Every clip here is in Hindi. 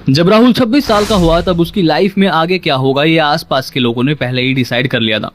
जब राहुल 26 साल का हुआ तब उसकी लाइफ में आगे क्या होगा ये आसपास के लोगों ने पहले ही डिसाइड कर लिया था।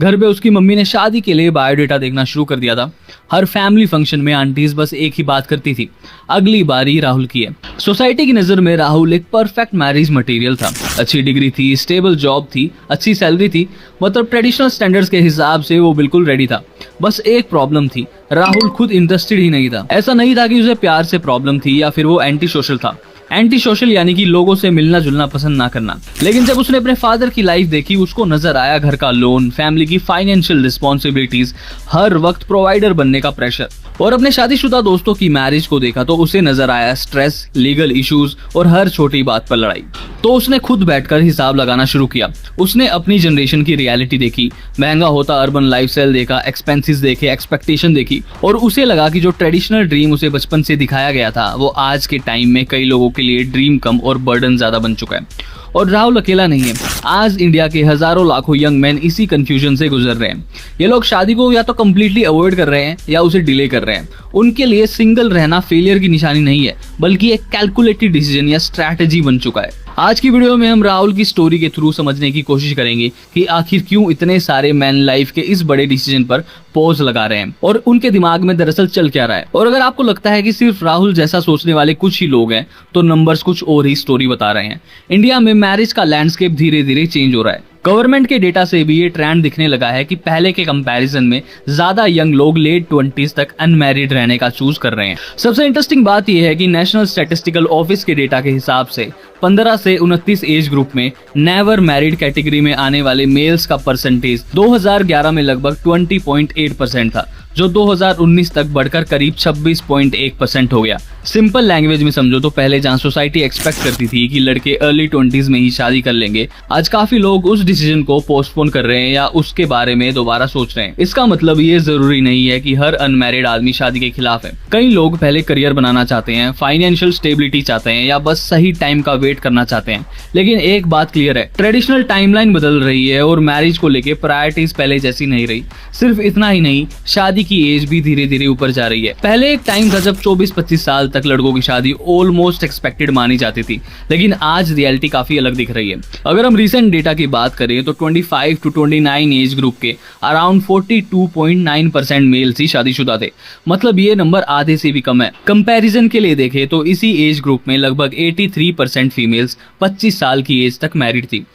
घर पे उसकी मम्मी ने शादी के लिए बायोडेटा देखना शुरू कर दिया था। हर फैमिली फंक्शन में आंटीज बस एक ही बात करती थी, अगली बारी राहुल की है। सोसाइटी की नजर में राहुल एक परफेक्ट मैरिज मटेरियल था। अच्छी डिग्री थी, स्टेबल जॉब थी, अच्छी सैलरी थी, मतलब ट्रेडिशनल स्टैंडर्ड्स के हिसाब से वो बिल्कुल रेडी था। बस एक प्रॉब्लम थी, राहुल खुद इंटरेस्टेड ही नहीं था। ऐसा नहीं था कि उसे प्यार से प्रॉब्लम थी या फिर वो एंटी सोशल था। एंटी सोशल यानी कि लोगों से मिलना जुलना पसंद ना करना। लेकिन जब उसने अपने फादर की लाइफ देखी, उसको नजर आया घर का लोन, फैमिली की फाइनेंशियल रिस्पॉन्सिबिलिटीज, हर वक्त प्रोवाइडर बनने का प्रेशर, और अपने शादीशुदा दोस्तों की मैरिज को देखा तो उसे नजर आया स्ट्रेस, लीगल इश्यूज और हर छोटी बात पर लड़ाई। तो उसने खुद बैठकर हिसाब लगाना शुरू किया। उसने अपनी जनरेशन की रियलिटी देखी, महंगा होता अर्बन लाइफस्टाइल देखा, एक्सपेंसेस देखे, एक्सपेक्टेशन देखी, और उसे लगा कि जो ट्रेडिशनल ड्रीम उसे बचपन से दिखाया गया था वो आज के टाइम में कई लोगों के लिए ड्रीम कम और बर्डन ज्यादा बन चुका है। और राहुल अकेला नहीं है, आज इंडिया के हजारों लाखों यंग मैन इसी कंफ्यूजन से गुजर रहे हैं। ये लोग शादी को या तो कंप्लीटली अवॉइड कर रहे हैं या उसे डिले कर रहे हैं। उनके लिए सिंगल रहना फेलियर की निशानी नहीं है, बल्कि एक कैलकुलेटेड डिसीजन या स्ट्रैटेजी बन चुका है। आज की वीडियो में हम राहुल की स्टोरी के थ्रू समझने की कोशिश करेंगे कि आखिर क्यों इतने सारे मैन लाइफ के इस बड़े डिसीजन पर पॉज लगा रहे हैं और उनके दिमाग में दरअसल चल क्या रहा है। और अगर आपको लगता है कि सिर्फ राहुल जैसा सोचने वाले कुछ ही लोग हैं, तो नंबर्स कुछ और ही स्टोरी बता रहे हैं। इंडिया में मैरिज का लैंडस्केप धीरे धीरे चेंज हो रहा है। गवर्नमेंट के डेटा से भी ये ट्रेंड दिखने लगा है कि पहले के कंपैरिजन में ज्यादा यंग लोग लेट 20s तक अनमैरिड रहने का चूज कर रहे हैं। सबसे इंटरेस्टिंग बात यह है कि नेशनल स्टैटिस्टिकल ऑफिस के डेटा के हिसाब से 15 से 29 एज ग्रुप में नेवर मैरिड कैटेगरी में आने वाले मेल्स का परसेंटेज 2011 में लगभग 20.8% था, जो 2019 तक बढ़कर करीब 26.1% हो गया। सिंपल लैंग्वेज में समझो तो पहले जहां सोसाइटी एक्सपेक्ट करती थी कि लड़के अर्ली 20s में ही शादी कर लेंगे, आज काफी लोग उस डिसीजन को पोस्टपोन कर रहे हैं या उसके बारे में दोबारा सोच रहे हैं। इसका मतलब ये जरूरी नहीं है कि हर अनमैरिड आदमी शादी के खिलाफ है। कई लोग पहले करियर बनाना चाहते हैं, फाइनेंशियल स्टेबिलिटी चाहते हैं, या बस सही टाइम का वेट करना चाहते हैं। लेकिन एक बात क्लियर है, ट्रेडिशनल टाइमलाइन बदल रही है और मैरिज को लेके प्रायोरिटीज पहले जैसी नहीं रही। सिर्फ इतना ही नहीं, शादी की एज भी धीरे धीरे ऊपर जा रही है। पहले एक टाइम था जब 24-25 साल तक लड़कों की शादी ऑलमोस्ट एक्सपेक्टेड मानी जाती थी, लेकिन आज रियलिटी काफी अलग दिख रही है। अगर हम रिसेंट डेटा की बात करें तो 25 to 29 एज ग्रुप के अराउंड 42.9% मेल्स ही शादीशुदा थे। मतलब ये नंबर आधे से भी कम है। कंपैरिजन के लिए देखें तो इसी एज ग्रुप में लगभग 83% फीमेल्स 25 साल की एज तक मैरिड थी।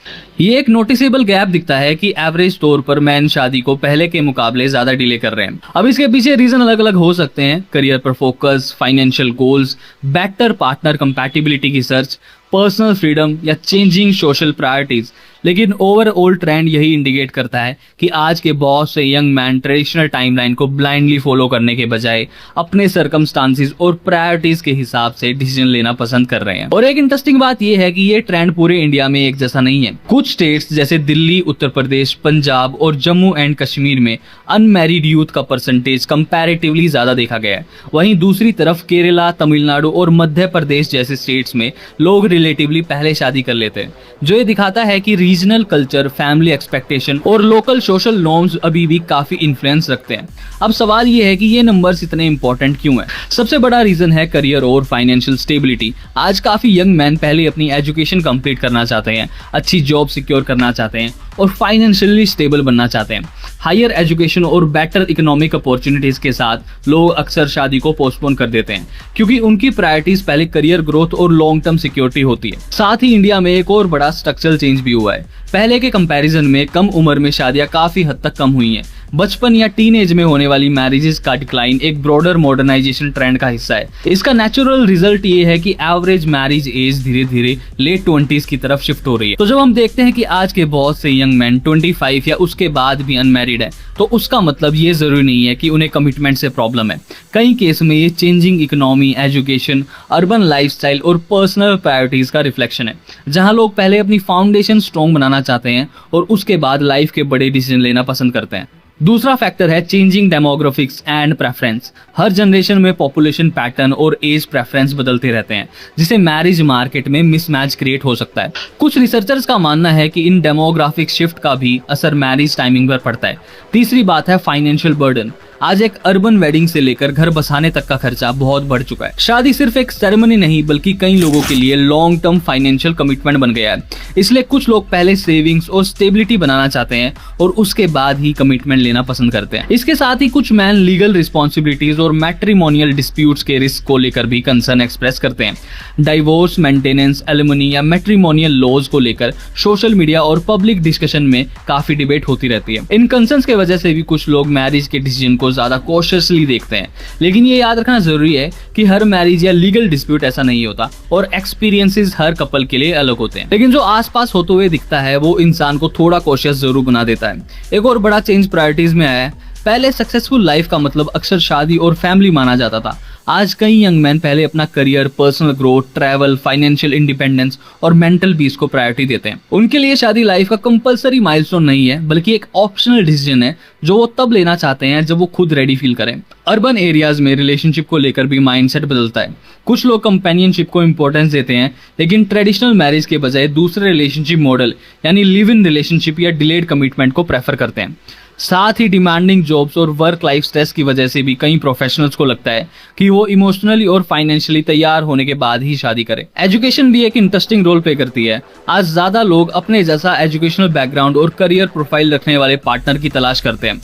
ये एक नोटिसेबल गैप दिखता है कि एवरेज तौर पर मैन शादी को पहले के मुकाबले ज्यादा डिले कर रहे हैं। अब इसके पीछे रीजन अलग अलग हो सकते हैं, करियर पर focus, financial goals, better partner compatibility की सर्च, पर्सनल फ्रीडम या चेंजिंग सोशल प्रायोरिटीज। लेकिन ओवरऑल ट्रेंड यही इंडिकेट करता है कि आज के बहुत से यंग मैन ट्रेडिशनल टाइमलाइन को ब्लाइंडली फॉलो करने के बजाय अपने सर्कमस्टांसेस और प्रायोरिटीज के हिसाब से डिसीजन लेना पसंद कर रहे हैं। और एक इंटरेस्टिंग बात यह है कि ये ट्रेंड पूरे इंडिया में एक जैसा नहीं है। कुछ स्टेट्स जैसे दिल्ली, उत्तर प्रदेश, पंजाब और जम्मू एंड कश्मीर में अनमैरिड यूथ का परसेंटेज कंपैरेटिवली ज्यादा देखा गया है। वहीं दूसरी तरफ केरला, तमिलनाडु और मध्य प्रदेश जैसे स्टेट्स में लोग रिलेटिवली पहले शादी कर लेते हैं, जो ये दिखाता है कि रीजनल कल्चर, फैमिली एक्सपेक्टेशन और लोकल सोशल नॉर्म्स अभी भी काफी इन्फ्लुएंस रखते हैं। अब सवाल ये है कि ये नंबर्स इतने इंपॉर्टेंट क्यों है? सबसे बड़ा रीजन है करियर और फाइनेंशियल स्टेबिलिटी। आज काफी यंग मैन पहले अपनी एजुकेशन कंप्लीट करना चाहते हैं, अच्छी जॉब सिक्योर करना चाहते हैं और फाइनेंशियली स्टेबल बनना चाहते हैं। हायर एजुकेशन और बेटर इकोनॉमिक अपॉर्चुनिटीज के साथ लोग अक्सर शादी को पोस्टपोन कर देते हैं, क्योंकि उनकी प्रायोरिटीज पहले करियर ग्रोथ और लॉन्ग टर्म सिक्योरिटी होती है। साथ ही इंडिया में एक और बड़ा स्ट्रक्चरल चेंज भी हुआ है। पहले के कंपैरिजन में कम उम्र में शादियां काफी हद तक कम हुई हैं। बचपन या टीन एज में होने वाली मैरिजेस का डिक्लाइन एक ब्रॉडर मॉडर्नाइजेशन ट्रेंड का हिस्सा है। इसका नेचुरल रिजल्ट ये है कि एवरेज मैरिज एज धीरे धीरे लेट 20s की तरफ शिफ्ट हो रही है। तो जब हम देखते हैं कि आज के बहुत से यंग मैन 25 या उसके बाद भी अनमैरिड है, तो उसका मतलब ये जरूरी नहीं है कि उन्हें कमिटमेंट से प्रॉब्लम है। कई केस में ये changing economy, education, urban lifestyle और पर्सनल प्रायोरिटीज का रिफ्लेक्शन है, जहां लोग पहले अपनी फाउंडेशन स्ट्रॉन्ग बनाना चाहते हैं और उसके बाद लाइफ के बड़े डिसीजन लेना पसंद करते हैं। दूसरा फैक्टर है changing demographics and preference. Her generation में पॉपुलेशन पैटर्न और एज प्रेफरेंस बदलते रहते हैं, जिसे मैरिज मार्केट में मिसमैच क्रिएट हो सकता है। कुछ रिसर्चर्स का मानना है कि इन डेमोग्राफिक शिफ्ट का भी असर मैरिज टाइमिंग पर पड़ता है। तीसरी बात है फाइनेंशियल बर्डन। आज एक अर्बन वेडिंग से लेकर घर बसाने तक का खर्चा बहुत बढ़ चुका है। शादी सिर्फ एक सेरेमनी नहीं बल्कि कई लोगों के लिए लॉन्ग टर्म फाइनेंशियल कमिटमेंट बन गया है। इसलिए कुछ लोग पहले सेविंग्स और स्टेबिलिटी बनाना चाहते हैं और उसके बाद ही कमिटमेंट लेना पसंद करते हैं। इसके साथ ही कुछ मैन लीगल रिस्पॉन्सिबिलिटीज और मैट्रिमोनियल डिस्प्यूट्स के रिस्क को लेकर भी कंसर्न एक्सप्रेस करते हैं। डाइवोर्स, मेंटेनेंस, एलिमनी या मैट्रिमोनियल लॉज को लेकर सोशल मीडिया और पब्लिक डिस्कशन में काफी डिबेट होती रहती है। इन कंसर्न्स की वजह से भी कुछ लोग मैरिज के डिसीजन को ज्यादा कॉशियसली देखते हैं। लेकिन ये याद रखना जरूरी है कि हर मैरिज या लीगल डिस्प्यूट ऐसा नहीं होता और एक्सपीरियंसेस हर कपल के लिए अलग होते हैं। लेकिन जो आसपास होते हुए दिखता है वो इंसान को थोड़ा कॉशियस जरूर बना देता है। एक और बड़ा चेंज प्रायोरिटीज में आया है। पहले सक्सेसफुल लाइफ का मतलब अक्सर शादी और फैमिली माना जाता था। आज कई यंग मैन पहले अपना career, personal growth, travel, financial independence और मेंटल पीस को प्रायोरिटी देते हैं। उनके लिए शादी लाइफ का कंपलसरी माइलस्टोन नहीं है बल्कि एक ऑप्शनल डिसीजन है जो वो तब लेना चाहते हैं जब वो खुद रेडी फील करें। अर्बन एरियाज में रिलेशनशिप को लेकर भी माइंडसेट बदलता है। कुछ लोग कंपेनियनशिप को इंपॉर्टेंस देते हैं लेकिन ट्रेडिशनल मैरिज के बजाय दूसरे रिलेशनशिप मॉडल यानी लिव इन रिलेशनशिप या डिलेड कमिटमेंट को प्रेफर करते हैं। साथ ही डिमांडिंग जॉब्स और वर्क लाइफ स्ट्रेस की वजह से भी कई प्रोफेशनल्स को लगता है कि वो इमोशनली और फाइनेंशियली तैयार होने के बाद ही शादी करें। एजुकेशन भी एक इंटरेस्टिंग रोल प्ले करती है। आज ज्यादा लोग अपने जैसा एजुकेशनल बैकग्राउंड और करियर प्रोफाइल रखने वाले पार्टनर की तलाश करते हैं।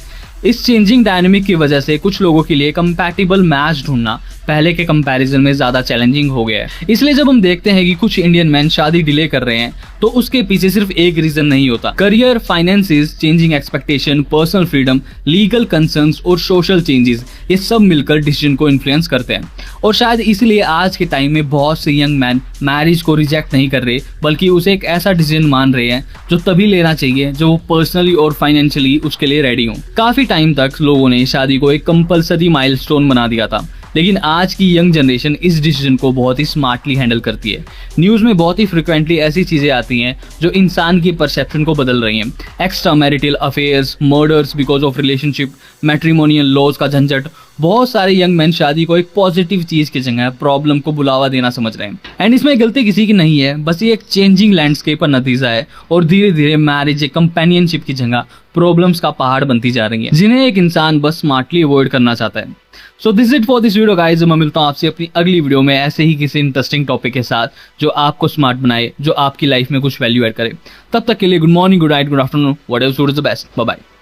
इस चेंजिंग डायनेमिक की वजह से कुछ लोगों के लिए कंपैटिबल मैच ढूंढना पहले के कंपैरिजन में ज्यादा चैलेंजिंग हो गया है। इसलिए जब हम देखते हैं कि कुछ इंडियन मैन शादी डिले कर रहे हैं तो उसके पीछे सिर्फ एक रीजन नहीं होता। Career, finances, changing expectation, personal freedom, legal concerns और सोशल चेंजेस, ये सब मिलकर डिसीजन को इन्फ्लुएंस करते हैं। और शायद इसलिए आज के टाइम में बहुत से यंग मैन मैरिज को रिजेक्ट नहीं कर रहे बल्कि उसे एक ऐसा डिसीजन मान रहे हैं जो तभी लेना चाहिए जब वो पर्सनली और फाइनेंशियली उसके लिए रेडी हो। काफी टाइम तक लोगों ने शादी को एक कंपलसरी माइलस्टोन बना दिया था लेकिन आज की यंग जनरेशन इस डिसीजन को बहुत ही स्मार्टली हैंडल करती है। न्यूज़ में बहुत ही फ्रिक्वेंटली ऐसी चीजें आती हैं जो इंसान की परसेप्शन को बदल रही हैं। Extra marital affairs, murders because of relationship, matrimonial laws का झंझट। बहुत सारे यंग मैन शादी को एक पॉजिटिव चीज की जगह प्रॉब्लम को बुलावा देना समझ रहे हैं। एंड इसमें गलती किसी की नहीं है, बस ये एक चेंजिंग लैंडस्केप का नतीजा है और धीरे धीरे मैरिज एक कंपेनियनशिप की जगह प्रॉब्लम्स का पहाड़ बनती जा रही है जिन्हें एक इंसान बस स्मार्टली अवॉइड करना चाहता है। So this it for this video guys. मैं मिलता हूँ आपसे अपनी अगली वीडियो में ऐसे ही किसी इंटरेस्टिंग टॉपिक के साथ जो आपको स्मार्ट बनाए, जो आपकी लाइफ में कुछ वैल्यू ऐड करे। तब तक के लिए good morning, good night, good afternoon, whatever suits the best. Bye bye.